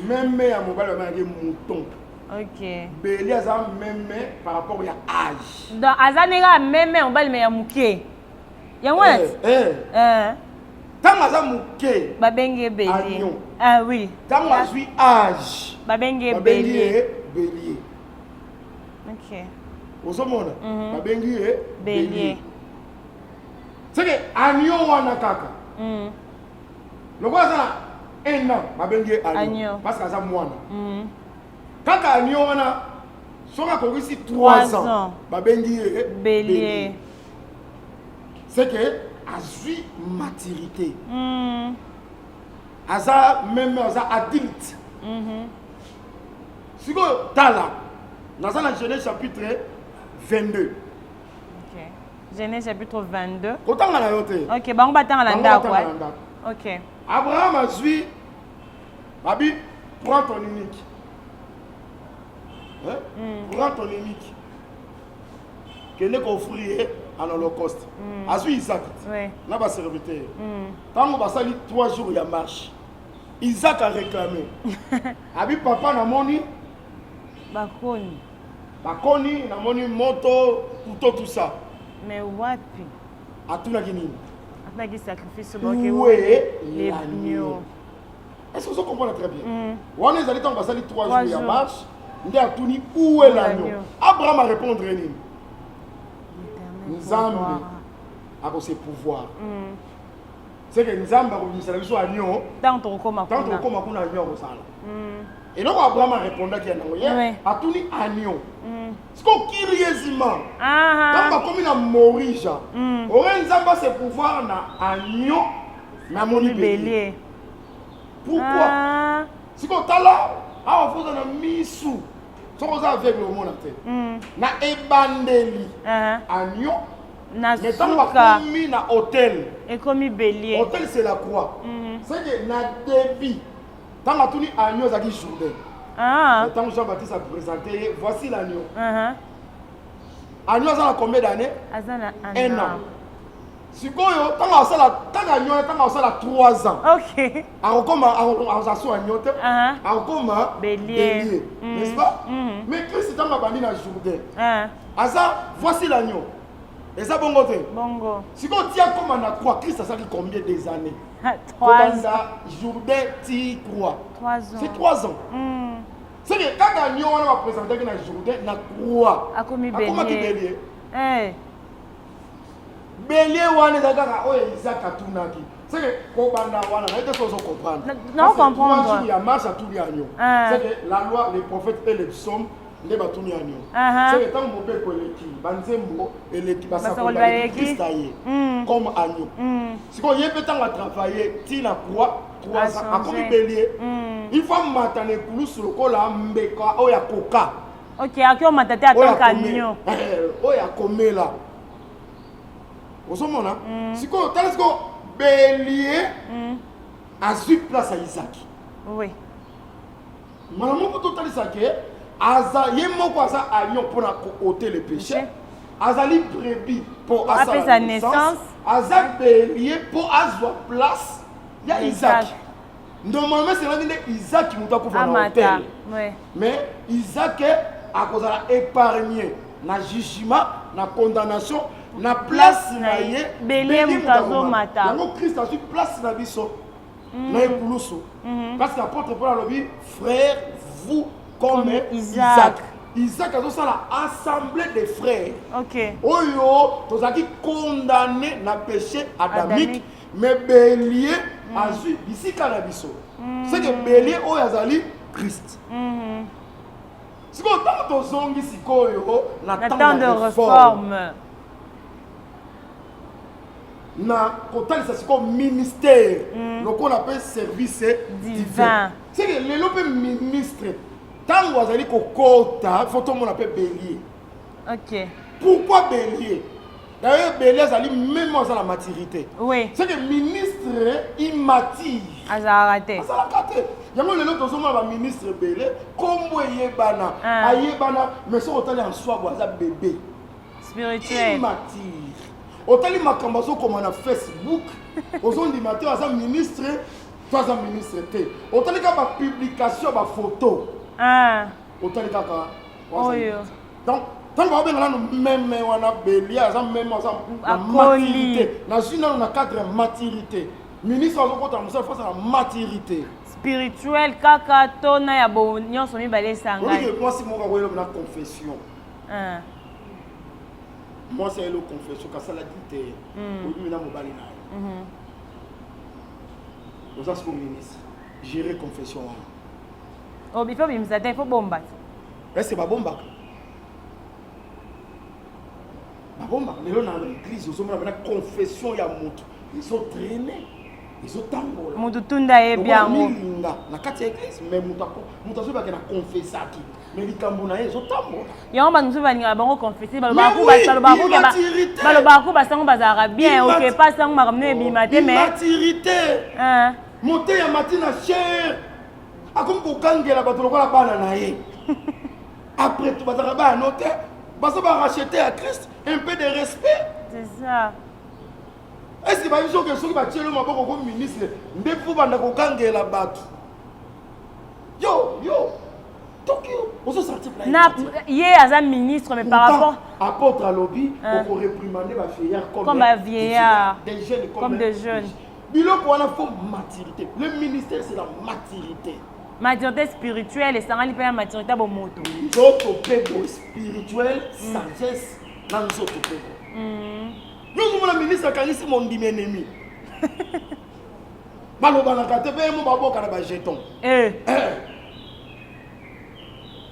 même à mobile, on a des moutons. OK. Bélier, ça même par rapport à âge. Donc, Azanega même on va le mettre mouké. Ya what? Tant que mouké. Ba bengue bélier. Ah oui. Tant que suis âge. Ba bengue bélier. Bélier. OK. Au sommet, ba bengue bélier. C'est que agneau wana kaka. Le quoi ça 1 an, ba bengue agneau parce que ça moine. Kaka agneau wana soka ko ici 3 ans. Ba bengue bélier. C'est que azui maturité. Aza même aza adulte. Si vous tala, dans la Genèse chapitre 22. Ok. Genèse chapitre 22. Autant la yote. Ok, bon, on va attendre la date. Ok. Abraham a suivi. Babi, prends ton unique. Prends ton unique. Qu'il n'est qu'offrir en holocauste. A suivi Isaac. Oui. N'a pas serviteur. Tant qu'on va salir 3 jours, il y a marche. Isaac a réclamé. Abi papa n'a moni. Bakoni, n'a moni moto, couteau, tout ça. Mais wapi? A tout la Guinée. A tout la sacrifice. Où est l'agneau? Est-ce que vous comprenez très bien? On est allé dans 3 jours, il y a marche. Il a tout dit, où est l'agneau? Abraham a répondu. Nzambe a ses pouvoirs. C'est que Nzambe a remis sur l'agneau. Tant qu'on a agneau au salon. Et donc Abraham a répondu qu'il y a tout dit agneau. C'est qu'on curieusement. Quand on a commis la morija, on a ses pouvoirs na agneau, na moni bélier. Pourquoi? Si on est là, on faut un misou. Si on est avec le monde, na ebandeli agneau, mais tant qu'on a commis na hôtel. Et commis bélier. Hôtel c'est la croix. C'est que na débit. Tant qu'on a tout agneau, ça dit Jourdain. Et tant que Jean-Baptiste a présenté, voici l'agneau. Agneau, ça a combien d'années? 1 an. Si vous avez 3 ans, ok. Bélier. N'est-ce pas? Mais Christ est en bandit dans Jourdain. Voici l'agneau. Et ça, bon côté. Si vous avez comme on croix, Christ a sali combien des années? 3 ans. Jourdain, tu crois? 3 ans. C'est 3 ans. C'est que quand l'agneau va présenter dans Jourdain, na croix. A commis bélier. Bélier wana daga oye Isaac atunaki. C'est que ko banda wana na ete so comprendre. Non comprendre. Il y a marche à tout l'agneau. C'est que la loi, les prophètes et les psaumes les batuni agneau. C'est que tant mon peuple koleki, banzembo eleki basakolaki Christaye comme agneau. Si ko yé peut en travailler, ti la croix 3 ans a comme bélier. Il faut matane kulu sur le kola mbeka oya koka. OK, akio matate atanka agneau. Oya komela. Si vous avez bélier a su place à Isaac. Oui. Maman, vous avez dit pour ôter le péché. Azali brebis pour sa naissance. Azali bélier pour avoir place. Il y a Isaac. Normalement, c'est Isaac qui nous a fait mais Isaac a épargné na jugement, na condamnation. Na place na ye bélier mutazo mata. Donc Christ a su place na biso. Na ekuluso. Parce que l'apôtre Paul a dit frères, vous comme Isaac. Isaac a ça la assemblée des frères. OK. Oyo tozaki condamné na péché adamique, mais bélier a su ici kana biso. C'est que bélier oyo azali Christ. Si on tente tozongi sikoyo na temps de réforme. Na kotal ça c'est comme ministère donc on appelle service divin. C'est que les lopes ministre tant vous allez kokota faut tout le monde appelle bélier. OK. Pourquoi bélier? D'ailleurs bélier ça lui même dans la maturité. Oui. C'est que ministre immature. Azarate. Azarate. Yango les autres sont ma ministre bélier comme yebana. Ayebana mais son hôtel en soi boisa bébé. Spirituel. Immature. Autant les macambazo comme on a Facebook, aux on dit matin, à ministre, toi à ministre. Autant les cas ma publication, ma photo. Autant les cas donc, tant que vous avez même on a bélier, même on a maturité. On a cadre maturité. Ministre, on a face à la maturité. Spirituel, kaka, tona ya bo nyonso mi balé sanga. Oui, moi si moi voyez la confession. Moi, c'est la confession, quand ça l'a dit, je suis dans mon ministre. Gérer confession. Oh, il faut bomber. Est-ce que c'est pas bombe? babomba lelo na l'église ozomona bana confession ya moto ezotraîner ezotambola moto tunda yebi yango milinga na kati ya église mais moto azobaki na confessaki mais likambo na ye ezotambola yango bantu mosusu balingaka bango confesse balobaka ko basango bazalaka bien oke pa sango makambo ebima te mais immaturité moto ya mati na chair akomi kokangela bato lokola bana na ye après tout bazalaka bana te bazo baracheter à Christ un peu de respect. C'est ça. Est-ce que babiso que soki batie le maboko comme ministre nde fu banda kokangela bato. Yo Tokyo ozo sortir plein. Na yé aza ministre mais par rapport apôtre à lobby pour réprimander ba vieillard comme ba vieillard des jeunes comme des jeunes. Biloko wana faut maturité. Le ministère c'est la maturité. Maturité spirituelle et ça rend la maturité bon moto. D'autres pégo spirituel, sagesse, dans d'autres pégo. Nous sommes le ministre qui est mon ennemi. Baloba na kate pe mo babo kana ba jeton.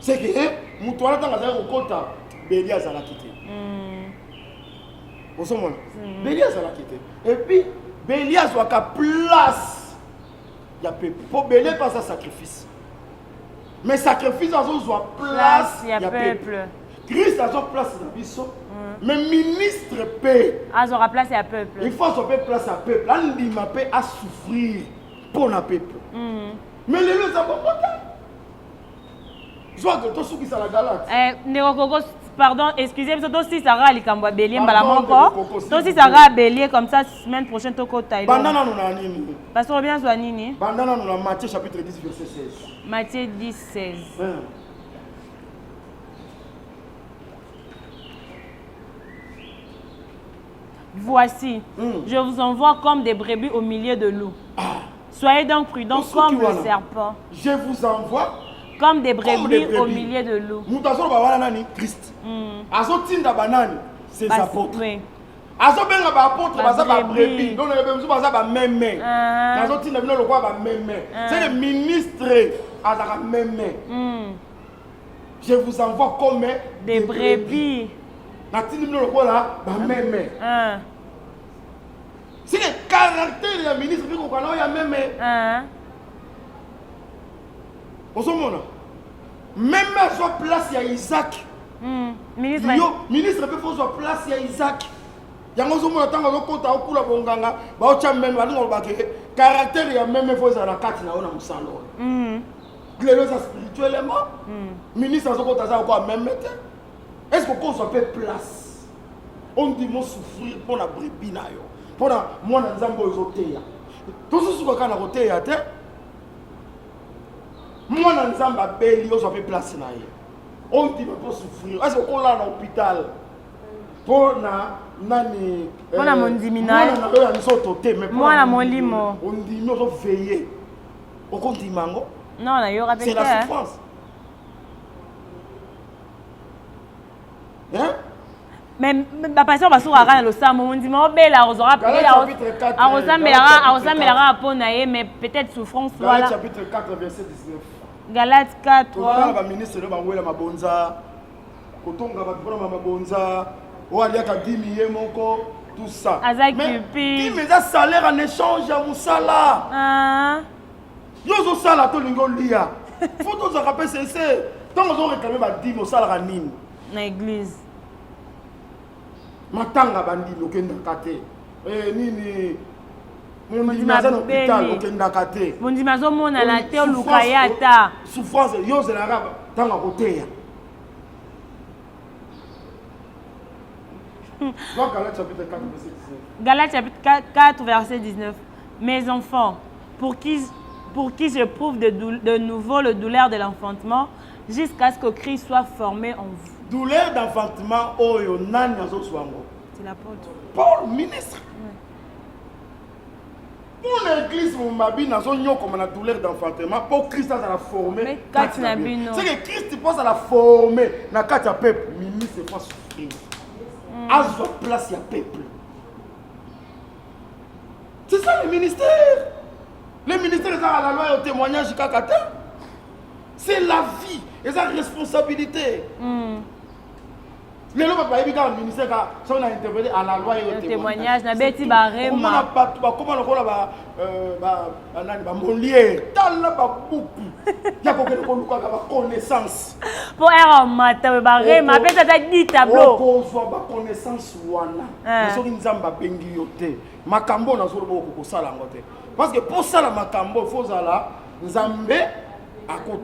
C'est que muto ala tanga za kokota beli azala kité. Osomona. Beli azala kité. Et puis beli azwa ka place. Il y a peuple. Pour béler pas ça sacrifice. Mais sacrifice a son place, il y a peuple. Christ a son place dans biso. Mais ministre paix. A son place il y a peuple. Il faut son place à peuple. On dit ma paix à souffrir pour le peuple. Mais les gens ça pas. Je vois que tout ce qui ça la galate. Pardon, excusez-moi, toi aussi ça va likambo bélier mbala moko. Toi aussi ça va bélier comme ça semaine prochaine toko taïlo. Bandana nous na nini? Pasteur bien soit nini? Bandana nous na Matthieu chapitre 10 verset 16. Matthieu 10 16. Voici, je vous envoie comme des brebis au milieu de loups. Soyez donc prudents comme le serpent. Je vous envoie comme des brebis au milieu de loups. Mutazo ba wana nani Christ. Azo tinda banani ses apôtres. Azo benga ba apôtres baza ba brebis. Donc les brebis baza ba mémé. Azo tinda bino lokwa ba mémé. C'est le ministre azaka mémé. Je vous envoie comme des brebis. Na tinda bino lokwa ba mémé. C'est le caractère du ministre qui kokana ya mémé. Osomona. Même à sa place, il y a Isaac. Ministre peut faire sa place, il y a Isaac. Il y a un moment où on a compté au cours de Bonganga, caractère, il y a même fois à la carte, il y a un salon. Spirituellement, ministre a son compte à quoi même mettre. Est-ce qu'on soit fait place? On dit moi souffrir pour la brebis, pour la moi dans un beau hôtel. Tout ce qu'on a hôtel à terre. Moi, dans les ambabeli, on fait place na ye. On dit pour souffrir. Est-ce qu'on l'a à l'hôpital? Pour nani? Pour la mondimina. Moi, la molimo. On dit nous on veiller. On compte mango. Non, il y aura c'est la souffrance. Hein? Mais ma passion va sur la le sang. On dit moi belle à Rosora. À Rosamela Ponaye, mais peut-être souffrance. Galates chapitre 4 verset 19. Galates 4. On va ministre de Bangwela Mabonza. Kotonga va prendre Mabonza. Ou aller à 10 millions moko tout ça. Mais mais ça salaire en échange à Moussala. Yo zo sala to lingo lia. Faut que ça rappelle c'est tant on réclamer ba 10 Moussala nini. Na église. Matanga bandi lokenda kate. Nini Mondima l'hôpital okenda kate. Mondima zo mona la te lukayata. Souffrance yo c'est l'arabe tanga koteya. Galates chapitre 4 verset 19. Mes enfants, pour qui j'éprouve de nouveau le douleur de l'enfantement jusqu'à ce que Christ soit formé en vous. Douleur d'enfantement, oh yo nani azo swango. C'est l'apôtre. Paul, ministre. Pour l'église, mon mabi n'a pas comme la douleur d'enfantement. Pour Christ, ça l'a formé. C'est que Christ pense à la former. Dans le cas peuple, ministre ne pas souffrir. À sa place, il y a peuple. C'est ça le ministère. Le ministère est à la loi et au témoignage jusqu'à 14. C'est la vie et sa responsabilité. Les gens qui ont le ministère sont interpellés à la loi et au témoignage. Na beti barema. Comment on a Molière, tala ba beaucoup. Il y a connaissance. Pour un matin, barema, après ça t'a dit tableau. Pour avoir connaissance wana. Mais so nzamba bengi yote. Makambo na zo bo ko sala ngote. Parce que pour ça la makambo faut zala nzambe ako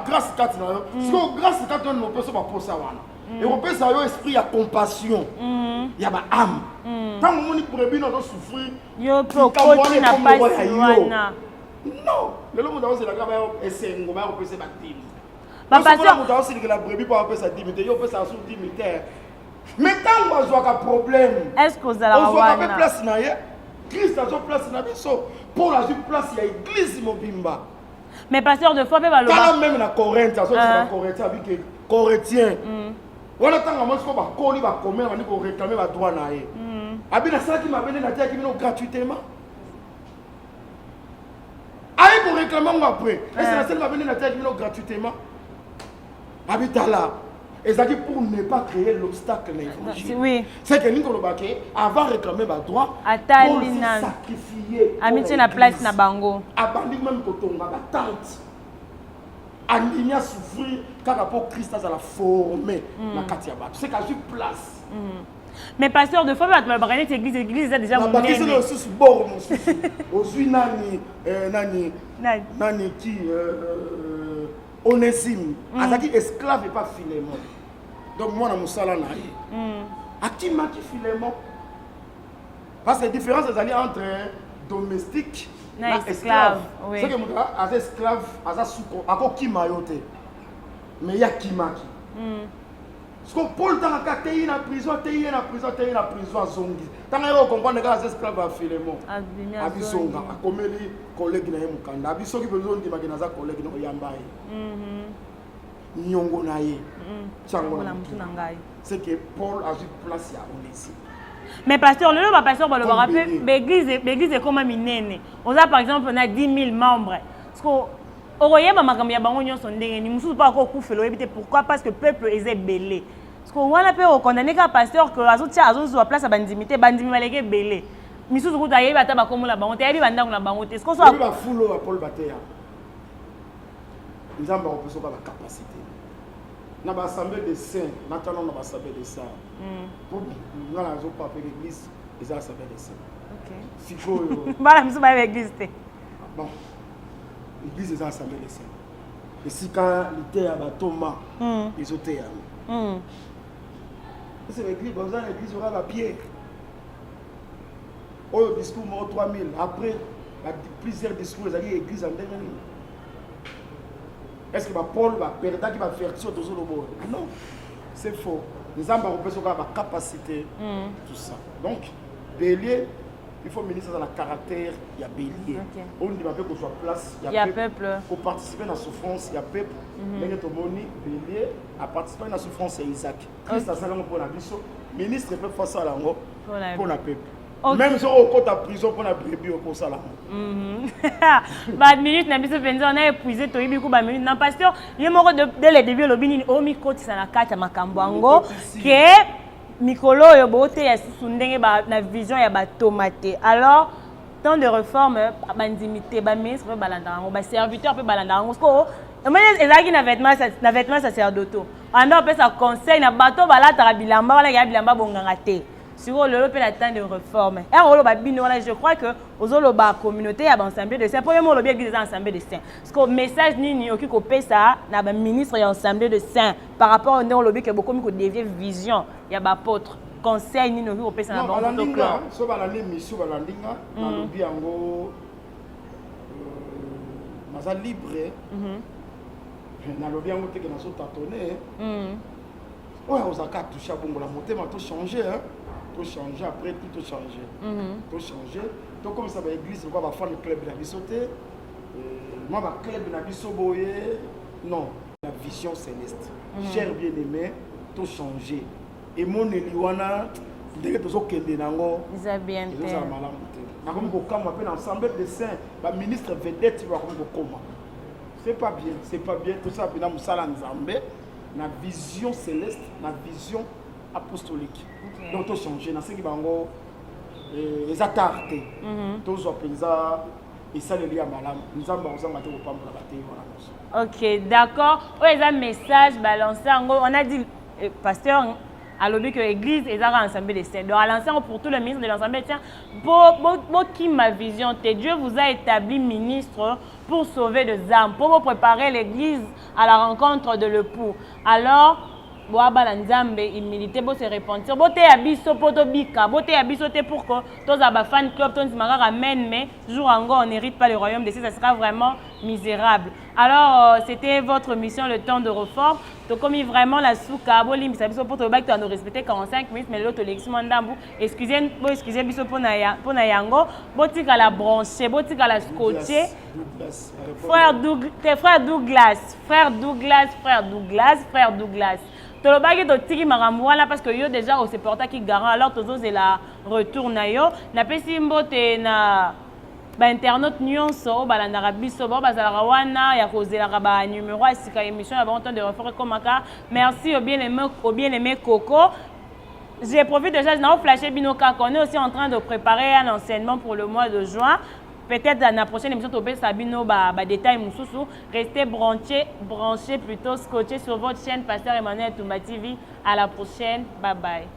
grâce kati na yo. Parce que grâce kati on peut so ba pour ça wana. Et on peut ça esprit ya compassion. Il y a ba âme. Tant on pour bien on souffrir. Yo pro côté na pas wana. Non, le monde dans c'est la grave et c'est ngoma on peut se battre. Papa ça on aussi que la brebis pas peut ça dimiter, yo peut ça sous dimiter. Mais tant on a un problème. Est-ce que vous allez avoir on place na ye. Christ a son place na biso. Pour la place il y a église mobimba. Mais pasteur de foi peut valoir. Quand même na Corinthe, ça c'est Corinthien avec Corinthien. On attend à moi ce qu'on va coller va commettre on dit qu'on réclamer va droit na ye. Abina ça qui m'a venu na terre qui vient gratuitement. Aïe pour réclamer après. Est-ce que la seule va venir la terre qui vient gratuitement? Habita là. Et ça dit pour ne pas créer l'obstacle à l'évangile. Oui. C'est que nous avant de réclamer ma droit, pour se sacrifier. Amitié na place na bango. Abandonner même quand on va tente. Aligner à souffrir car pour Christ a la formé na katiaba. C'est qu'à juste place. Mais pasteur de foi, tu vas l'église a déjà monté. C'est le sous bord mon sous. Aujourd'hui nani qui Onésime, azaki esclave et pas Philémon. Donc moi na musala na ye. Akima qui Philémon. Parce que la différence est entre domestique et esclave. C'est que mon as esclave, as souko, ako kima yote. Mais il y a kimaki. Parce que Paul t'a raconté na prison, t'es na prison zongi. Tant que comprendre que les esclaves à Philémon. Abisonga, a comeli collègue na mukanda. Abiso qui besoin de magina za collègue na yambaye. Nyongo na ye. Chango na ngai. C'est que Paul a eu place à Onésime. Mais pasteur, le pasteur va le rappeler, l'église est comme minene. On a par exemple on a 10 000 membres. Parce que Oroyeba makambo ya bango nyonso ndenge ni mususu pa ko kufelo ebite pourquoi parce que peuple est belé. Parce que wana pe o condamné ka pasteur que azotia azozo place bandimité bandimi baleke belé. Misusu kuta yeba ta bakomola bango te yebi bandango na bango te. Ce qu'on soit ba fulo à Paul Batea. Nzamba ko peso ka ba capacité. Na ba assemblée de saints, maintenant na ba assemblée de saints. Pour na la zo pa l'église, ils ont assemblée de saints. OK. Fiko yo. Bala misu ba l'église te. Bon. L'église est assemblée de saints. Et si quand l'ité à Thomas, ils ont été c'est l'église, dans l'église aura la pierre. Au discours 3000, après plusieurs discours, ils ont dit l'église en dernier. Est-ce que Paul va perdre qui va faire ça tout le monde? Non, c'est faux. Nous avons la capacité, tout ça. Donc, bélier. Il faut ministre dans le caractère, il y a bélier. On dit qu'on soit place, il y a peuple. Pour participer à la souffrance, il y a peuple. Mais que bélier, à participer à la souffrance, c'est Isaac. Christ a salon pour la mission. Ministre peut faire ça pour la peuple. Même si on compte à prison pour la brebis pour ça là. Minute na biso penza on a épuisé to yibi ko ba minute na pasteur, il moko dès le début le bini o mi koti sana kata makambo ango que Mikolo yo bote ya sundenge ba na vision ya ba tomate. Alors tant de réformes bandimité ba ministre pe balandango ba serviteur pe balandango ko mais ezaki na vêtements sacerdoto. Anda pe sa conseil na bato balata bilamba wala ya bilamba bonganga te. Sur le pe la temps de réforme. Et on ba bino wala je crois que ozolo ba communauté ya ba assemblée de saints. Premièrement le bien église assemblée de saints. Parce que message nini oki ko pesa na ba ministre ya assemblée de saints par rapport au lobby que beaucoup ko dévier vision ya ba apôtre conseil nini oki ko pesa na ba docteur. So ba la mission ba la ndinga na lobby yango maza libre. Na lobby yango te que na so tatonner. Ouais, on a touché à bongo la montée m'a tout changé hein. Tout changer après tout changer. Tout changer. Donc comme ça va l'église on va faire le club de la bisoté. Moi va club na biso boye. Non, la vision céleste. Cher bien-aimé, tout changer. Et mon eliwana dès que tu okende nango. Ils bien fait. Ils ont malamu te. Na comme ko kama pe ensemble de saints, ba ministre vedette va comme ko koma. C'est pas bien tout ça puis na musala nzambe. La vision céleste, la vision apostolique. Donc tout changer dans ce qui bango les attaques. Tous opéza et ça le lien malam. Nous avons besoin de te prendre la bataille voilà. OK, d'accord. Oh, il y a un message balancé on a dit pasteur à l'objet que l'église est ensemble des saints. Donc à l'ensemble pour tout le ministre de l'ensemble tiens qui ma vision Dieu vous a établi ministre pour sauver des âmes, pour vous préparer l'église à la rencontre de l'époux. Alors boaba la nzambe humilité bo se repentir bo te abiso poto bika bo te abiso te pour que tous aba fan club tous mara ramène mais jour en on n'hérite pas le royaume de Dieu, ça sera vraiment misérable. Alors c'était votre mission le temps de réforme to comme vraiment la souka bo limisa biso poto ba to nous respecter 45 minutes mais l'autre élection ndambu excusez biso pona yango bo tika la brancher bo tika la scotcher frère Douglas tolobaki totiki makambo wana parce que yo déjà au supporter qui garant alors tozo c'est la retour na yo na pesi mbote na ba internaute nyonso balandaka biso bazalaka wana ya kozelaka ba numéro asika émission ya bon temps de refaire comme ça. Merci au bien aimé Coco. Je profite déjà de flasher binoka on est aussi en train de préparer un enseignement pour le mois de juin. Peut-être dans la prochaine émission, tu Sabino détail Moussoussou. Restez branchés plutôt scotchés sur votre chaîne Pasteur Emmanuel Toumba TV. À la prochaine. Bye bye.